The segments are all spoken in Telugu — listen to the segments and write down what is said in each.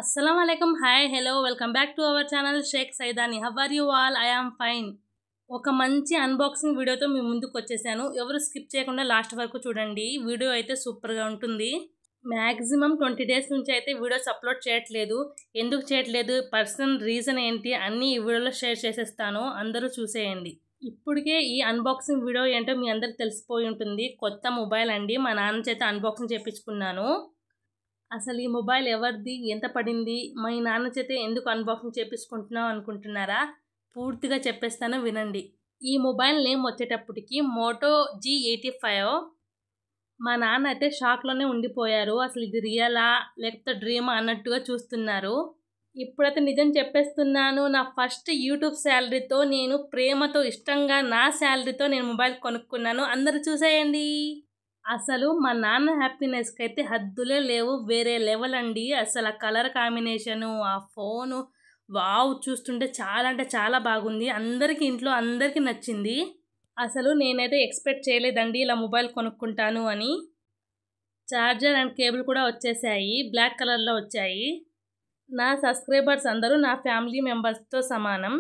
Assalamualaikum. Hi, hello, welcome back to our channel Sheikh Saidani. How are you all? I am fine. ఒక మంచి అన్బాక్సింగ్ వీడియోతో మీ ముందుకు వచ్చేసాను. ఎవరు స్కిప్ చేయకుండా లాస్ట్ వరకు చూడండి. వీడియో అయితే సూపర్గా ఉంటుంది. మ్యాక్సిమం 20 డేస్ నుంచి అయితే వీడియోస్ అప్లోడ్ చేయట్లేదు. ఎందుకు చేయట్లేదు, పర్సనల్ రీజన్ ఏంటి అన్నీ ఈ వీడియోలో షేర్ చేసేస్తాను. అందరూ చూసేయండి. ఇప్పటికే ఈ అన్బాక్సింగ్ వీడియో ఏంటో మీ అందరికి తెలిసిపోయి ఉంటుంది. కొత్త మొబైల్ అండి, మా నాన్న చేత అన్బాక్సింగ్ చేయించుకున్నాను. అసలు ఈ మొబైల్ ఎవరిది, ఎంత పడింది, మా నాన్న చేత ఎందుకు అన్బాక్సింగ్ చేయించుకుంటున్నాం అనుకుంటున్నారా? పూర్తిగా చెప్పేస్తాను, వినండి. ఈ మొబైల్ నేమ్ వచ్చేటప్పటికి మోటో G85. మా నాన్న అయితే షాక్లోనే ఉండిపోయారు. అసలు ఇది రియలా లేకపోతే డ్రీమా అన్నట్టుగా చూస్తున్నారు. ఇప్పుడైతే నిజం చెప్పేస్తున్నాను. నా ఫస్ట్ యూట్యూబ్ శాలరీతో, నేను ప్రేమతో ఇష్టంగా నా శాలరీతో నేను మొబైల్ కొనుక్కున్నాను. అందరూ చూసేయండి. అసలు మా నాన్న హ్యాపీనెస్కి అయితే హద్దులే లేవు. వేరే లెవెల్ అండి. అసలు ఆ కలర్ కాంబినేషను, ఆ ఫోను, వావ్, చూస్తుంటే చాలా అంటే చాలా బాగుంది. ఇంట్లో అందరికీ నచ్చింది. అసలు నేనైతే ఎక్స్పెక్ట్ చేయలేదండి ఇలా మొబైల్ కొనుక్కుంటాను అని. చార్జర్ అండ్ కేబుల్ కూడా వచ్చేసాయి, బ్లాక్ కలర్లో వచ్చాయి. నా సబ్స్క్రైబర్స్ అందరూ నా ఫ్యామిలీ మెంబర్స్తో సమానం.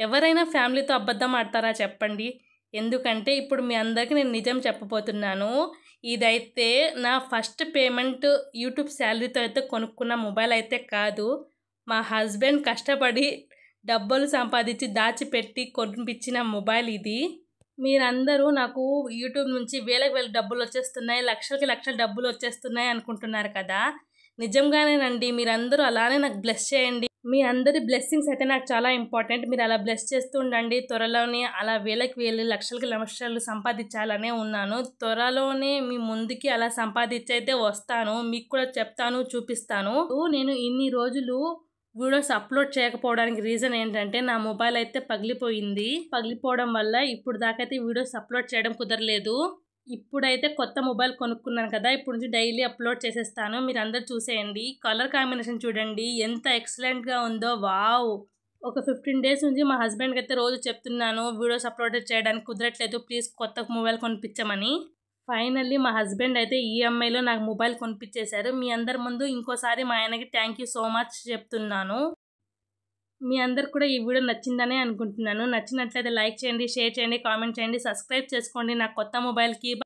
ఎవరైనా ఫ్యామిలీతో అబద్ధం ఆడతారా చెప్పండి? ఎందుకంటే ఇప్పుడు మీ అందరికీ నేను నిజం చెప్పబోతున్నాను. ఇదైతే నా ఫస్ట్ పేమెంట్ యూట్యూబ్ శాలరీతో అయితే కొనుక్కున్న మొబైల్ అయితే కాదు. మా హస్బెండ్ కష్టపడి డబ్బులు సంపాదించి దాచిపెట్టి కొనిపించిన మొబైల్ ఇది. మీరందరూ నాకు యూట్యూబ్ నుంచి వేల డబ్బులు వచ్చేస్తున్నాయి, లక్షల డబ్బులు వచ్చేస్తున్నాయి అనుకుంటున్నారు కదా. నిజంగానేనండి. మీరందరూ అలానే నాకు బ్లెస్ చేయండి. మీ అందరి బ్లెస్సింగ్స్ అయితే నాకు చాలా ఇంపార్టెంట్. మీరు అలా బ్లెస్ చేస్తూ ఉండండి. త్వరలోనే అలా వేలు లక్షలు సంపాదించాలనే ఉన్నాను. త్వరలోనే మీ ముందుకి అలా సంపాదించైతే వస్తాను. మీకు కూడా చెప్తాను, చూపిస్తాను. నేను ఇన్ని రోజులు వీడియోస్ అప్లోడ్ చేయకపోవడానికి రీజన్ ఏంటంటే నా మొబైల్ అయితే పగిలిపోవడం వల్ల ఇప్పుడు దాకైతే వీడియోస్ అప్లోడ్ చేయడం కుదరలేదు. ఇప్పుడైతే కొత్త మొబైల్ కొనుక్కున్నాను కదా, ఇప్పుడు నుంచి డైలీ అప్లోడ్ చేసేస్తాను. మీరు అందరు చూసేయండి. కలర్ కాంబినేషన్ చూడండి ఎంత ఎక్సలెంట్గా ఉందో. వావ్. ఒక 15 డేస్ నుంచి మా హస్బెండ్కి అయితే రోజు చెప్తున్నాను వీడియోస్ అప్లోడ్ చేయడానికి కుదరట్లేదు, ప్లీజ్ కొత్త మొబైల్ కొనిపించమని. ఫైనల్లీ మా హస్బెండ్ అయితే ఈఎంఐలో నాకు మొబైల్ కొనిపించేశారు. మీ అందరి ముందు ఇంకోసారి మా ఆయనకి థ్యాంక్ యూ సో మచ్ చెప్తున్నాను. మీ అందరికి కూడా ఈ వీడియో నచ్చిందనే అనుకుంటున్నాను. నచ్చినట్లయితే లైక్ చేయండి, షేర్ చేయండి, కామెంట్ చేయండి, సబ్స్క్రైబ్ చేసుకోండి నా కొత్త మొబైల్కి.